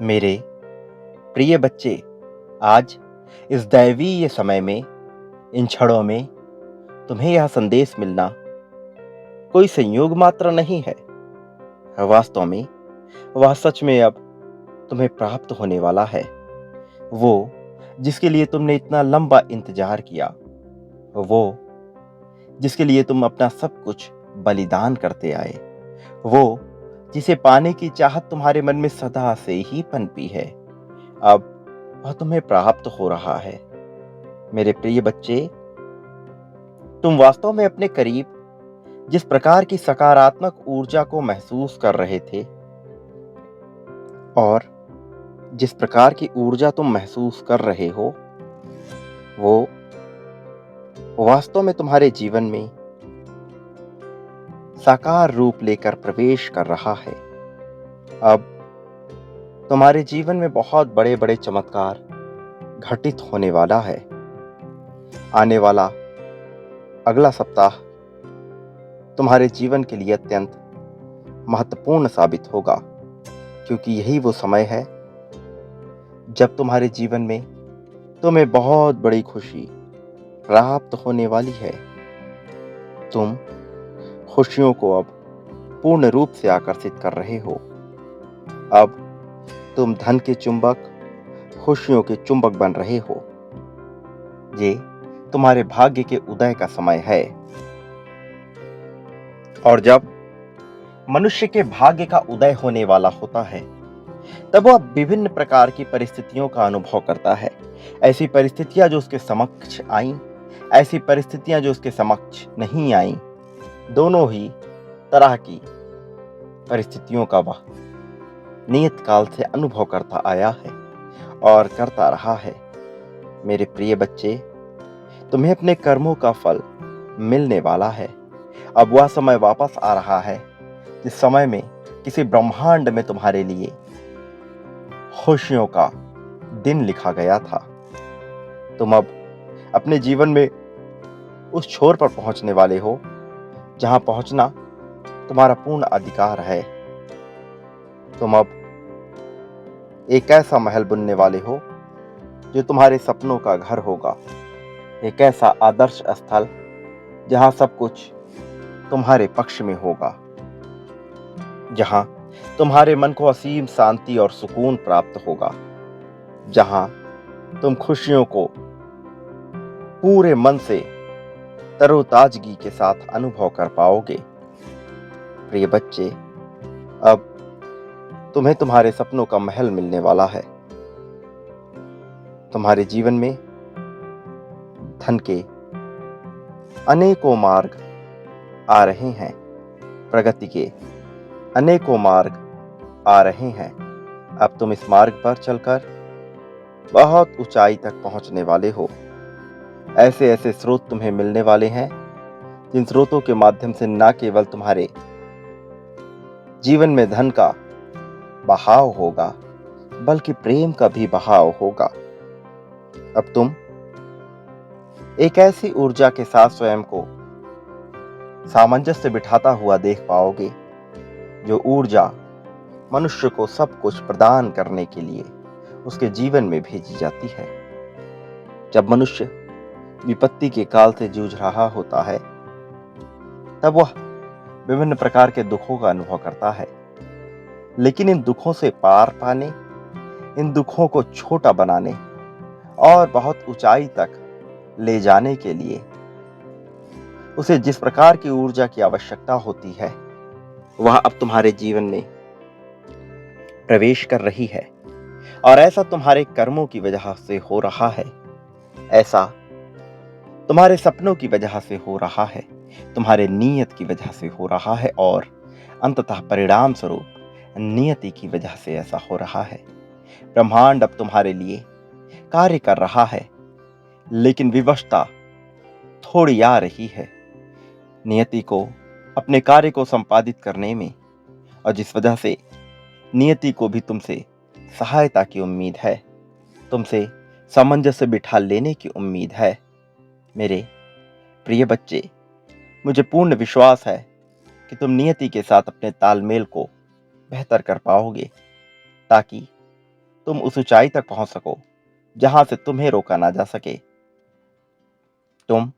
मेरे प्रिय बच्चे, आज इस दैवीय समय में, इन क्षणों में तुम्हें यह संदेश मिलना कोई संयोग मात्र नहीं है। वास्तव में वह सच में अब तुम्हें प्राप्त होने वाला है। वो जिसके लिए तुमने इतना लंबा इंतजार किया, वो जिसके लिए तुम अपना सब कुछ बलिदान करते आए, वो जिसे पाने की चाहत तुम्हारे मन में सदा से ही पनपी है, अब वह तुम्हें प्राप्त हो रहा है। मेरे प्रिय बच्चे, तुम वास्तव में अपने करीब जिस प्रकार की सकारात्मक ऊर्जा को महसूस कर रहे थे और जिस प्रकार की ऊर्जा तुम महसूस कर रहे हो, वो वास्तव में तुम्हारे जीवन में साकार रूप लेकर प्रवेश कर रहा है। अब तुम्हारे जीवन में बहुत बड़े बड़े चमत्कार घटित होने वाला है। आने वाला अगला सप्ताह तुम्हारे जीवन के लिए अत्यंत महत्वपूर्ण साबित होगा, क्योंकि यही वो समय है जब तुम्हारे जीवन में तुम्हें बहुत बड़ी खुशी प्राप्त होने वाली है। तुम खुशियों को अब पूर्ण रूप से आकर्षित कर रहे हो। अब तुम धन के चुंबक, खुशियों के चुंबक बन रहे हो। ये तुम्हारे भाग्य के उदय का समय है। और जब मनुष्य के भाग्य का उदय होने वाला होता है, तब वह विभिन्न प्रकार की परिस्थितियों का अनुभव करता है। ऐसी परिस्थितियां जो उसके समक्ष आईं, ऐसी परिस्थितियां जो उसके समक्ष नहीं आईं, दोनों ही तरह की परिस्थितियों का वह नियत काल से अनुभव करता आया है और करता रहा है। मेरे प्रिय बच्चे, तुम्हें अपने कर्मों का फल मिलने वाला है। अब वह समय वापस आ रहा है जिस समय में किसी ब्रह्मांड में तुम्हारे लिए खुशियों का दिन लिखा गया था। तुम अब अपने जीवन में उस छोर पर पहुंचने वाले हो जहां पहुंचना तुम्हारा पूर्ण अधिकार है। तुम अब एक ऐसा महल बुनने वाले हो जो तुम्हारे सपनों का घर होगा। एक ऐसा आदर्श स्थल जहां सब कुछ तुम्हारे पक्ष में होगा, जहां तुम्हारे मन को असीम शांति और सुकून प्राप्त होगा, जहां तुम खुशियों को पूरे मन से तरोताजगी के साथ अनुभव कर पाओगे। प्रिय बच्चे, अब तुम्हें तुम्हारे सपनों का महल मिलने वाला है। तुम्हारे जीवन में धन के अनेकों मार्ग आ रहे हैं, प्रगति के अनेकों मार्ग आ रहे हैं। अब तुम इस मार्ग पर चलकर बहुत ऊंचाई तक पहुंचने वाले हो। ऐसे ऐसे स्रोत तुम्हें मिलने वाले हैं जिन स्रोतों के माध्यम से न केवल तुम्हारे जीवन में धन का बहाव होगा, बल्कि प्रेम का भी बहाव होगा। अब तुम एक ऐसी ऊर्जा के साथ स्वयं को सामंजस्य बिठाता हुआ देख पाओगे, जो ऊर्जा मनुष्य को सब कुछ प्रदान करने के लिए उसके जीवन में भेजी जाती है। जब मनुष्य विपत्ति के काल से जूझ रहा होता है, तब वह विभिन्न प्रकार के दुखों का अनुभव करता है। लेकिन इन दुखों से पार पाने, इन दुखों को छोटा बनाने और बहुत ऊंचाई तक ले जाने के लिए उसे जिस प्रकार की ऊर्जा की आवश्यकता होती है, वह अब तुम्हारे जीवन में प्रवेश कर रही है। और ऐसा तुम्हारे कर्मों की वजह से हो रहा है, ऐसा तुम्हारे सपनों की वजह से हो रहा है, तुम्हारे नियत की वजह से हो रहा है, और अंततः परिणाम स्वरूप नियति की वजह से ऐसा हो रहा है। ब्रह्मांड अब तुम्हारे लिए कार्य कर रहा है, लेकिन विवशता थोड़ी आ रही है नियति को अपने कार्य को संपादित करने में, और जिस वजह से नियति को भी तुमसे सहायता की उम्मीद है, तुमसे सामंजस्य बिठा लेने की उम्मीद है। मेरे प्रिय बच्चे, मुझे पूर्ण विश्वास है कि तुम नियति के साथ अपने तालमेल को बेहतर कर पाओगे, ताकि तुम उस ऊंचाई तक पहुंच सको जहां से तुम्हें रोका ना जा सके। तुम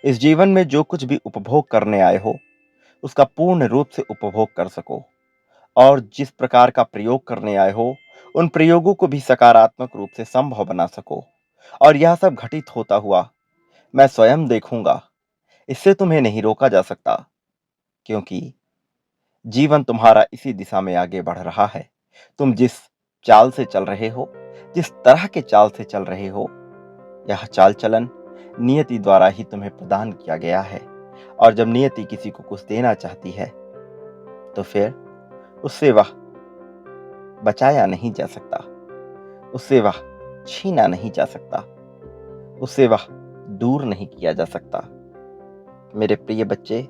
इस जीवन में जो कुछ भी उपभोग करने आए हो उसका पूर्ण रूप से उपभोग कर सको, और जिस प्रकार का प्रयोग करने आए हो उन प्रयोगों को भी सकारात्मक रूप से संभव बना सको। और यह सब घटित होता हुआ मैं स्वयं देखूंगा। इससे तुम्हें नहीं रोका जा सकता, क्योंकि जीवन तुम्हारा इसी दिशा में आगे बढ़ रहा है। तुम जिस चाल से चल रहे हो, जिस तरह के चाल से चल रहे हो, यह चाल चलन नियति द्वारा ही तुम्हें प्रदान किया गया है। और जब नियति किसी को कुछ देना चाहती है तो फिर उससे वह बचाया नहीं जा सकता, उससे वह छीना नहीं जा सकता, उससे वह दूर नहीं किया जा सकता। मेरे प्रिय बच्चे,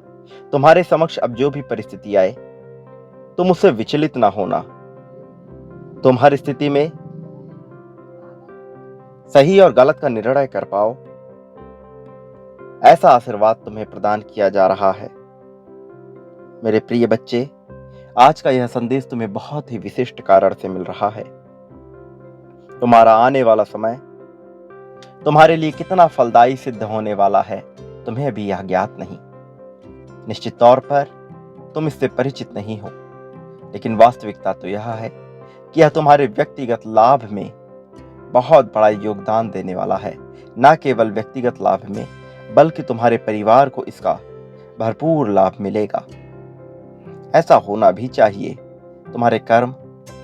तुम्हारे समक्ष अब जो भी परिस्थिति आए तुम उससे विचलित ना होना। तुम हर स्थिति में सही और गलत का निर्णय कर पाओ, ऐसा आशीर्वाद तुम्हें प्रदान किया जा रहा है। मेरे प्रिय बच्चे, आज का यह संदेश तुम्हें बहुत ही विशिष्ट कारण से मिल रहा है। तुम्हारा आने वाला समय तुम्हारे लिए कितना फलदायी सिद्ध होने वाला है तुम्हें अभी यह ज्ञात नहीं। निश्चित तौर पर तुम इससे परिचित नहीं हो, लेकिन वास्तविकता तो यह है कि यह तुम्हारे व्यक्तिगत लाभ में बहुत बड़ा योगदान देने वाला है। न केवल व्यक्तिगत लाभ में, बल्कि तुम्हारे परिवार को इसका भरपूर लाभ मिलेगा। ऐसा होना भी चाहिए। तुम्हारे कर्म,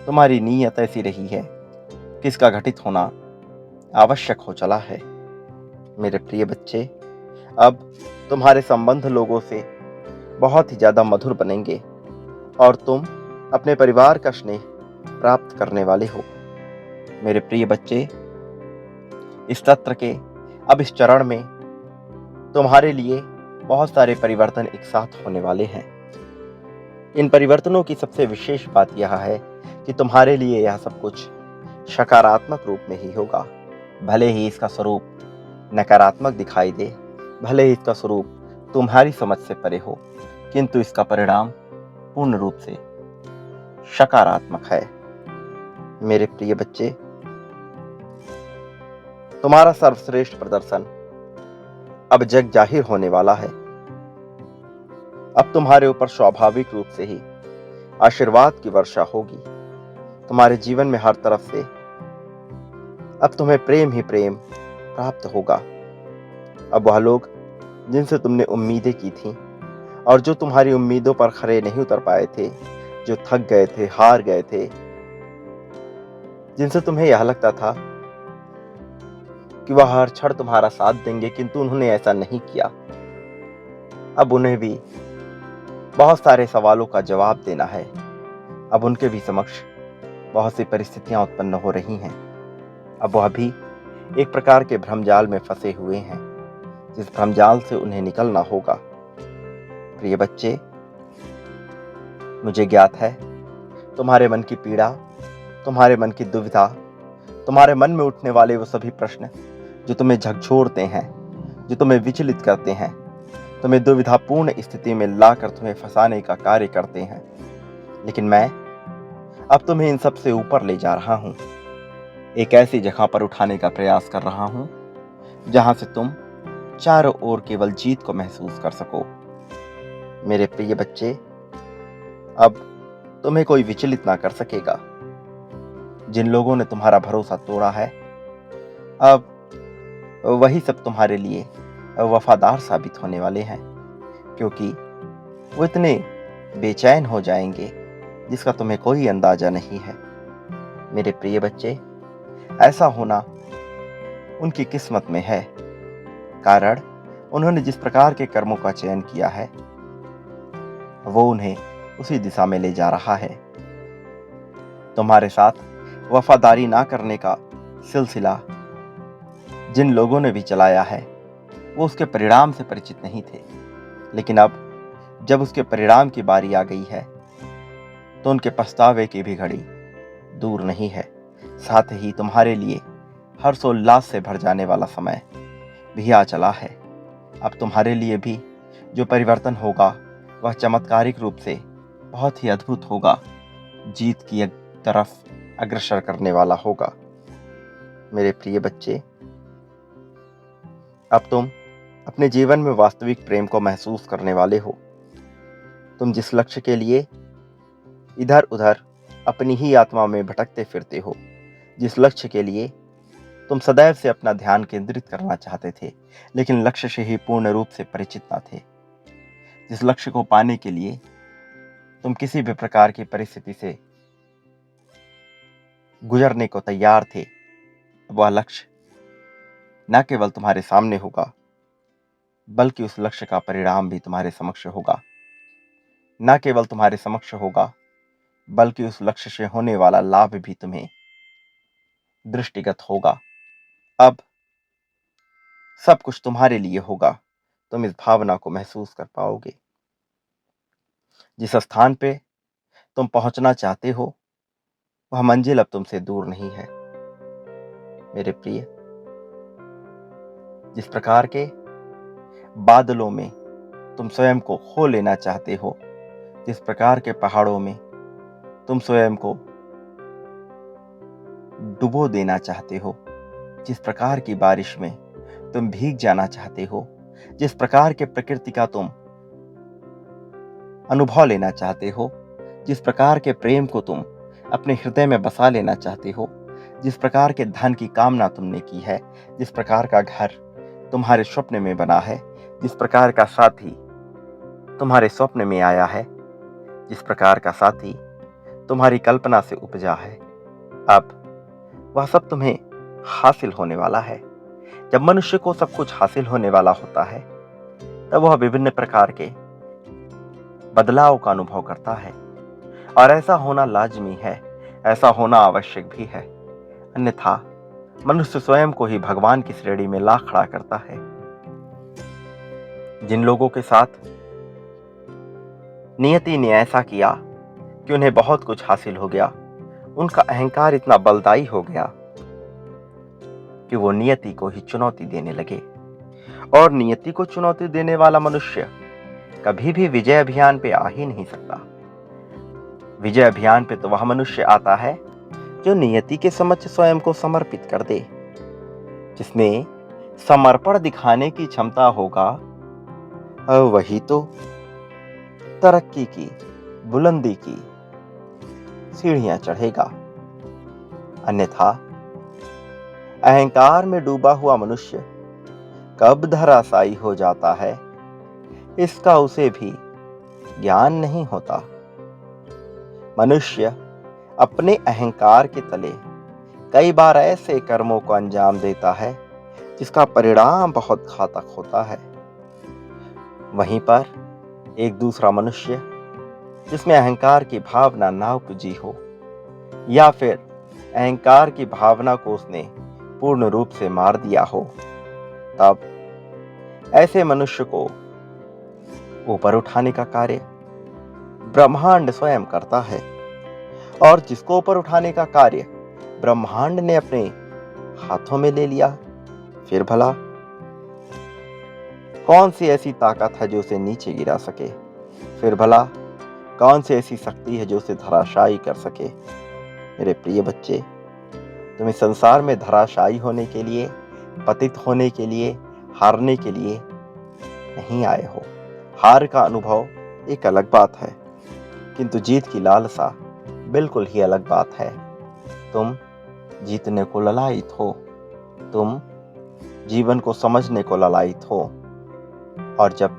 तुम्हारी नीयत ऐसी रही है कि इसका घटित होना आवश्यक हो चला है। मेरे प्रिय बच्चे, अब तुम्हारे संबंध लोगों से बहुत ही ज्यादा मधुर बनेंगे और तुम अपने परिवार का स्नेह प्राप्त करने वाले हो। मेरे प्रिय बच्चे, इस सत्र के अब इस चरण में तुम्हारे लिए बहुत सारे परिवर्तन एक साथ होने वाले हैं। इन परिवर्तनों की सबसे विशेष बात यह है कि तुम्हारे लिए यह सब कुछ सकारात्मक रूप में ही होगा। भले ही इसका स्वरूप नकारात्मक दिखाई दे, भले ही इसका स्वरूप तुम्हारी समझ से परे हो, किंतु इसका परिणाम पूर्ण रूप से सकारात्मक है। मेरे प्रिय बच्चे, तुम्हारा सर्वश्रेष्ठ प्रदर्शन अब जग जाहिर होने वाला है। अब तुम्हारे ऊपर स्वाभाविक रूप से ही आशीर्वाद की वर्षा होगी। तुम्हारे जीवन में हर तरफ से अब तुम्हें प्रेम ही प्रेम प्राप्त होगा। अब वह लोग जिनसे तुमने उम्मीदें की थीं और जो तुम्हारी उम्मीदों पर खरे नहीं उतर पाए थे, जो थक गए थे, हार गए थे, जिनसे तुम्हें यह लगता था कि वह हर क्षण तुम्हारा साथ देंगे, किंतु उन्होंने ऐसा नहीं किया, अब उन्हें भी बहुत सारे सवालों का जवाब देना है। अब उनके भी समक्ष बहुत सी परिस्थितियां उत्पन्न हो रही हैं। अब वह भी एक प्रकार के भ्रमजाल में फंसे हुए हैं, जिस भ्रमजाल से उन्हें निकलना होगा। प्रिय बच्चे, मुझे ज्ञात है तुम्हारे मन की पीड़ा, तुम्हारे मन की दुविधा, तुम्हारे मन में उठने वाले वो सभी प्रश्न जो तुम्हें झकझोरते हैं, जो तुम्हें विचलित करते हैं, तुम्हें दुविधापूर्ण स्थिति में लाकर तुम्हें फंसाने का कार्य करते हैं। लेकिन मैं अब तुम्हें इन सब से ऊपर ले जा रहा हूं। एक ऐसी जगह पर उठाने का प्रयास कर रहा हूं जहां से तुम चारों ओर केवल जीत को महसूस कर सको। मेरे प्रिय बच्चे, अब तुम्हें कोई विचलित ना कर सकेगा। जिन लोगों ने तुम्हारा भरोसा तोड़ा है, अब वही सब तुम्हारे लिए वफादार साबित होने वाले हैं, क्योंकि वो इतने बेचैन हो जाएंगे जिसका तुम्हें कोई अंदाजा नहीं है। मेरे प्रिय बच्चे, ऐसा होना उनकी किस्मत में है, कारण उन्होंने जिस प्रकार के कर्मों का चयन किया है वो उन्हें उसी दिशा में ले जा रहा है। तुम्हारे साथ वफादारी ना करने का सिलसिला जिन लोगों ने भी चलाया है वो उसके परिणाम से परिचित नहीं थे, लेकिन अब जब उसके परिणाम की बारी आ गई है तो उनके पछतावे की भी घड़ी दूर नहीं है। साथ ही तुम्हारे लिए हर्षोल्लास से भर जाने वाला समय भी आ चला है। अब तुम्हारे लिए भी जो परिवर्तन होगा वह चमत्कारिक रूप से बहुत ही अद्भुत होगा। जीत की एक तरफ अग्रसर करने वाला होगा। मेरे प्रिय बच्चे, अब तुम अपने जीवन में वास्तविक प्रेम को महसूस करने वाले हो। तुम जिस लक्ष्य के लिए इधर उधर अपनी ही आत्मा में भटकते फिरते हो, जिस लक्ष्य के लिए तुम सदैव से अपना ध्यान केंद्रित करना चाहते थे, लेकिन लक्ष्य से ही पूर्ण रूप से परिचित न थे, जिस लक्ष्य को पाने के लिए तुम किसी भी प्रकार की परिस्थिति से गुजरने को तैयार थे, वह लक्ष्य न केवल तुम्हारे सामने होगा, बल्कि उस लक्ष्य का परिणाम भी तुम्हारे समक्ष होगा। न केवल तुम्हारे समक्ष होगा, बल्कि उस लक्ष्य से होने वाला लाभ भी तुम्हें दृष्टिगत होगा। अब सब कुछ तुम्हारे लिए होगा। तुम इस भावना को महसूस कर पाओगे। जिस स्थान पे तुम पहुंचना चाहते हो, वह मंजिल अब तुमसे दूर नहीं है। मेरे प्रिय, जिस प्रकार के बादलों में तुम स्वयं को खो लेना चाहते हो, जिस प्रकार के पहाड़ों में तुम स्वयं को डुबो देना चाहते हो, जिस प्रकार की बारिश में तुम भीग जाना चाहते हो, जिस प्रकार के प्रकृति का तुम अनुभव लेना चाहते हो, जिस प्रकार के प्रेम को तुम अपने हृदय में बसा लेना चाहते हो, जिस प्रकार के धन की कामना तुमने की है, जिस प्रकार का घर तुम्हारे स्वप्न में बना है, जिस प्रकार का साथी तुम्हारे स्वप्न में आया है, जिस प्रकार का साथी तुम्हारी कल्पना से उपजा है, अब वह सब तुम्हें हासिल होने वाला है। जब मनुष्य को सब कुछ हासिल होने वाला होता है, तब वह विभिन्न प्रकार के बदलाव का अनुभव करता है, और ऐसा होना लाजमी है, ऐसा होना आवश्यक भी है। अन्यथा मनुष्य स्वयं को ही भगवान की श्रेणी में ला खड़ा करता है। जिन लोगों के साथ नियति ने ऐसा किया कि उन्हें बहुत कुछ हासिल हो गया, उनका अहंकार इतना बलदाई हो गया कि वो नियति को ही चुनौती देने लगे। और नियति को चुनौती देने वाला मनुष्य कभी भी विजय अभियान पे आ ही नहीं सकता। विजय अभियान पे तो वह मनुष्य आता है जो नियति के समक्ष स्वयं को समर्पित कर दे, जिसमें समर्पण दिखाने की क्षमता होगा, और वही तो तरक्की की बुलंदी की सीढ़ियां चढ़ेगा। अन्यथा अहंकार में डूबा हुआ मनुष्य कब धराशायी हो जाता है, इसका उसे भी ज्ञान नहीं होता। मनुष्य अपने अहंकार के तले कई बार ऐसे कर्मों को अंजाम देता है जिसका परिणाम बहुत घातक होता है। वहीं पर एक दूसरा मनुष्य जिसमें अहंकार की भावना ना उपजी हो, या फिर अहंकार की भावना को उसने पूर्ण रूप से मार दिया हो, तब ऐसे मनुष्य को ऊपर उठाने का कार्य ब्रह्मांड स्वयं करता है। और जिसको ऊपर उठाने का कार्य ब्रह्मांड ने अपने हाथों में ले लिया, फिर भला कौन सी ऐसी ताकत है जो उसे नीचे गिरा सके? फिर भला कौन सी ऐसी शक्ति है जो उसे धराशायी कर सके? मेरे प्रिय बच्चे, तुम इस संसार में धराशायी होने के लिए, पतित होने के लिए, हारने के लिए नहीं आए हो। हार का अनुभव एक अलग बात है, किंतु जीत की लालसा बिल्कुल ही अलग बात है। तुम जीतने को ललायित हो, तुम जीवन को समझने को ललायित हो, और जब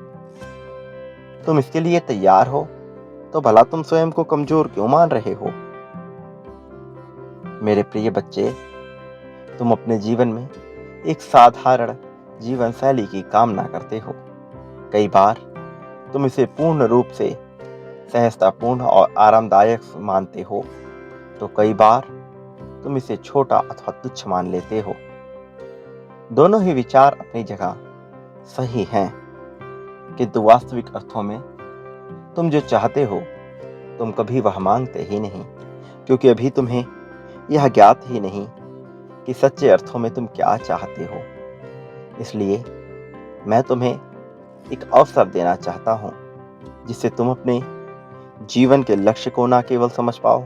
तुम इसके लिए तैयार हो, तो भला तुम स्वयं को कमजोर क्यों मान रहे हो? मेरे प्रिय बच्चे, तुम अपने जीवन में एक साधारण जीवन शैली की कामना करते हो। कई बार तुम इसे पूर्ण रूप से सहजतापूर्ण और आरामदायक मानते हो, तो कई बार तुम इसे छोटा अथवा तुच्छ मान लेते हो। दोनों ही विचार अपनी जगह सही हैं, किंतु वास्तविक अर्थों में तुम जो चाहते हो, तुम कभी वह मांगते ही नहीं, क्योंकि अभी तुम्हें यह ज्ञात ही नहीं कि सच्चे अर्थों में तुम क्या चाहते हो। इसलिए मैं तुम्हें एक अवसर देना चाहता हूं, जिससे तुम अपने जीवन के लक्ष्य को ना केवल समझ पाओ,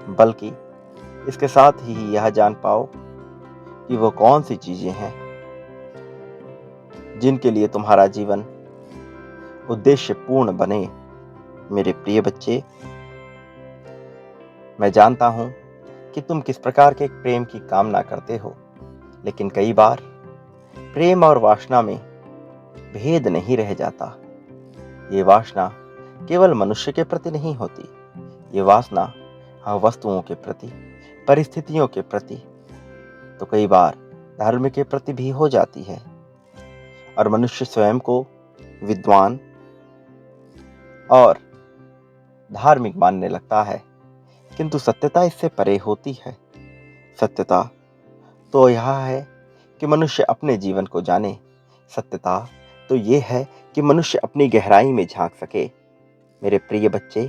बल्कि इसके साथ ही यह जान पाओ कि वो कौन सी चीजें हैं जिनके लिए तुम्हारा जीवन उद्देश्यपूर्ण बने। मेरे प्रिय बच्चे, मैं जानता हूं कि तुम किस प्रकार के प्रेम की कामना करते हो, लेकिन कई बार प्रेम और वासना में भेद नहीं रह जाता। ये वासना केवल मनुष्य के प्रति नहीं होती, ये वासना वस्तुओं के प्रति, परिस्थितियों के प्रति, तो कई बार धर्म के प्रति भी हो जाती है। और मनुष्य स्वयं को विद्वान और धार्मिक मानने लगता है, किंतु सत्यता इससे परे होती है। सत्यता तो यह है कि मनुष्य अपने जीवन को जाने। सत्यता तो ये है कि मनुष्य अपनी गहराई में झांक सके। मेरे प्रिय बच्चे,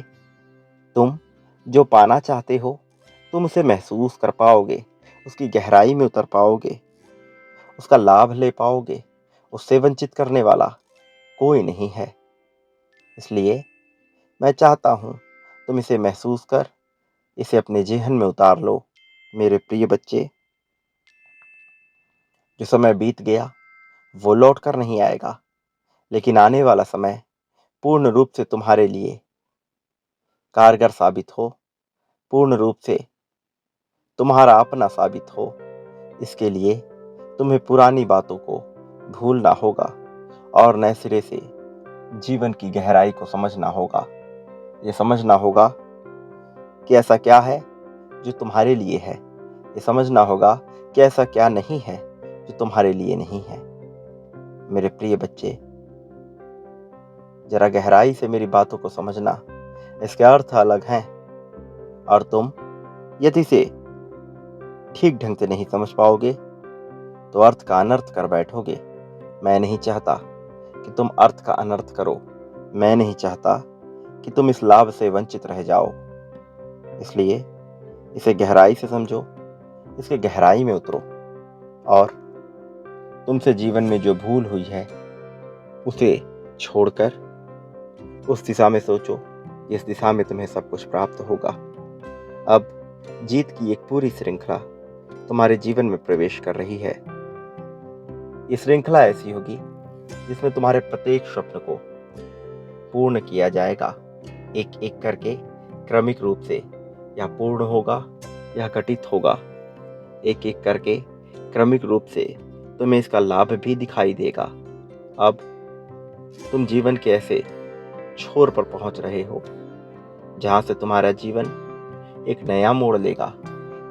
तुम जो पाना चाहते हो, तुम उसे महसूस कर पाओगे, उसकी गहराई में उतर पाओगे, उसका लाभ ले पाओगे। उससे वंचित करने वाला कोई नहीं है। इसलिए मैं चाहता हूं तुम इसे महसूस कर इसे अपने जेहन में उतार लो। मेरे प्रिय बच्चे, जो समय बीत गया वो लौट कर नहीं आएगा, लेकिन आने वाला समय पूर्ण रूप से तुम्हारे लिए कारगर साबित हो, पूर्ण रूप से तुम्हारा अपना साबित हो। इसके लिए तुम्हें पुरानी बातों को भूलना होगा और नए सिरे से जीवन की गहराई को समझना होगा। ये समझना होगा कि ऐसा क्या है जो तुम्हारे लिए है। ये समझना होगा कि ऐसा क्या नहीं है जो तुम्हारे लिए नहीं है। मेरे प्रिय बच्चे, जरा गहराई से मेरी बातों को समझना। इसके अर्थ अलग हैं और तुम यदि इसे ठीक ढंग से नहीं समझ पाओगे तो अर्थ का अनर्थ कर बैठोगे। मैं नहीं चाहता कि तुम अर्थ का अनर्थ करो। मैं नहीं चाहता कि तुम इस लाभ से वंचित रह जाओ। इसलिए इसे गहराई से समझो, इसके गहराई में उतरो और तुमसे जीवन में जो भूल हुई है उसे छोड़कर उस दिशा में सोचो जिस दिशा में तुम्हें सब कुछ प्राप्त होगा। अब जीत की एक पूरी श्रृंखला तुम्हारे जीवन में प्रवेश कर रही है। ये श्रृंखला ऐसी होगी जिसमें तुम्हारे प्रत्येक स्वप्न को पूर्ण किया जाएगा। एक एक करके क्रमिक रूप से यह पूर्ण होगा, यह घटित होगा। एक एक करके क्रमिक रूप से तुम्हें इसका लाभ भी दिखाई देगा। अब तुम जीवन के ऐसे छोर पर पहुंच रहे हो जहां से तुम्हारा जीवन एक नया मोड़ लेगा।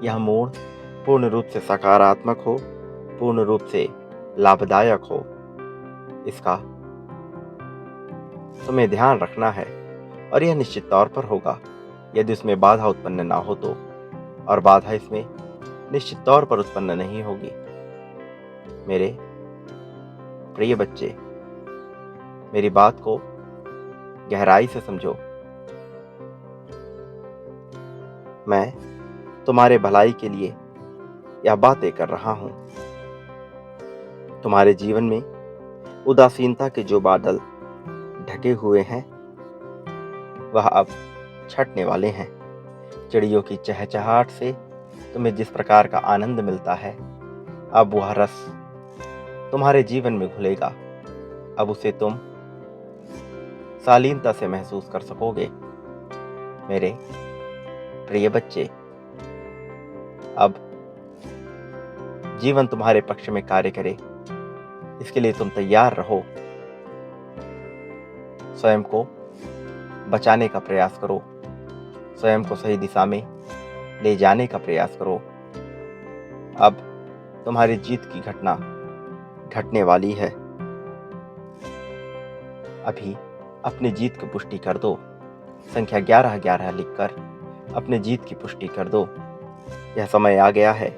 यह मोड़ पूर्ण रूप से सकारात्मक हो, पूर्ण रूप से लाभदायक हो। इसका तुम्हें ध्यान रखना है और यह निश्चित तौर पर होगा यदि उसमें बाधा उत्पन्न ना हो तो, और बाधा इसमें निश्चित तौर पर उत्पन्न नहीं होगी। मेरे प्रिय बच्चे, मेरी बात को गहराई से समझो। मैं तुम्हारे भलाई के लिए यह बातें कर रहा हूं। तुम्हारे जीवन में उदासीनता के जो बादल ढके हुए हैं वह अब छटने वाले हैं। चिड़ियों की चहचहाहट से तुम्हें जिस प्रकार का आनंद मिलता है, अब वह रस तुम्हारे जीवन में घुलेगा। अब उसे तुम शालीनता से महसूस कर सकोगे। मेरे प्रिय बच्चे, अब जीवन तुम्हारे पक्ष में कार्य करे, इसके लिए तुम तैयार रहो। स्वयं को बचाने का प्रयास करो, स्वयं को सही दिशा में ले जाने का प्रयास करो। अब तुम्हारी जीत की घटना घटने वाली है। अभी अपनी जीत की पुष्टि कर दो। संख्या 1111 लिखकर अपने जीत की पुष्टि कर दो। यह समय आ गया है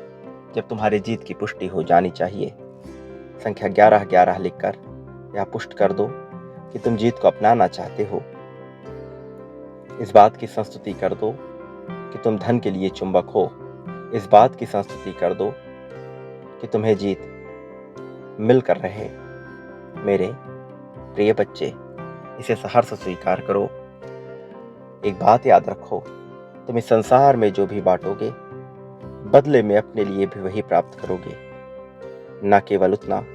जब तुम्हारी जीत की पुष्टि हो जानी चाहिए। संख्या 1111 लिखकर यह पुष्ट कर दो कि तुम जीत को अपनाना चाहते हो। इस बात की संस्तुति कर दो कि तुम धन के लिए चुंबक हो। इस बात की संस्तुति कर दो कि तुम्हें जीत मिलकर रहे। मेरे प्रिय बच्चे, इसे सहर्ष स्वीकार करो। एक बात याद रखो, तुम इस संसार में जो भी बांटोगे, बदले में अपने लिए भी वही प्राप्त करोगे। न केवल उतना,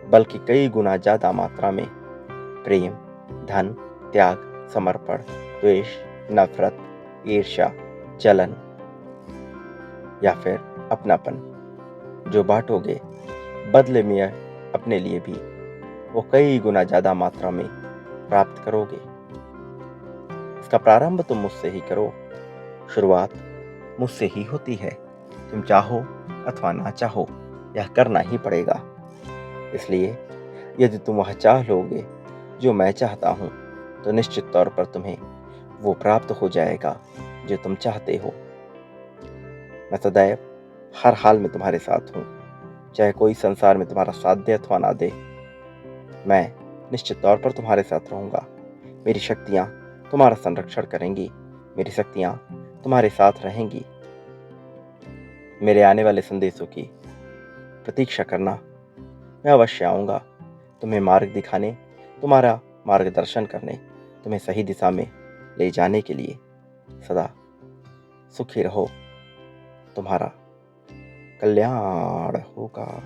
बल्कि कई गुना ज्यादा मात्रा में प्रेम, धन, त्याग, समर्पण, द्वेष, नफरत, ईर्ष्या, जलन या फिर अपनापन जो बांटोगे, बदले में अपने लिए भी वो कई गुना ज्यादा मात्रा में प्राप्त करोगे। इसका प्रारंभ तुम मुझसे ही करो। शुरुआत मुझसे ही होती है। तुम चाहो अथवा ना चाहो, यह करना ही पड़ेगा। इसलिए यदि तुम वह चाह लोगे जो मैं चाहता हूं, तो निश्चित तौर पर तुम्हें वो प्राप्त हो जाएगा जो तुम चाहते हो। मैं सदैव हर हाल में तुम्हारे साथ हूं, चाहे कोई संसार में तुम्हारा साथ दे अथवा ना दे। मैं निश्चित तौर पर तुम्हारे साथ रहूंगा। मेरी शक्तियां तुम्हारा संरक्षण करेंगी। मेरी शक्तियां तुम्हारे साथ रहेंगी। मेरे आने वाले संदेशों की प्रतीक्षा करना। मैं अवश्य आऊंगा तुम्हें मार्ग दिखाने, तुम्हारा मार्गदर्शन करने, तुम्हें सही दिशा में ले जाने के लिए। सदा सुखी रहो। तुम्हारा कल्याण होगा।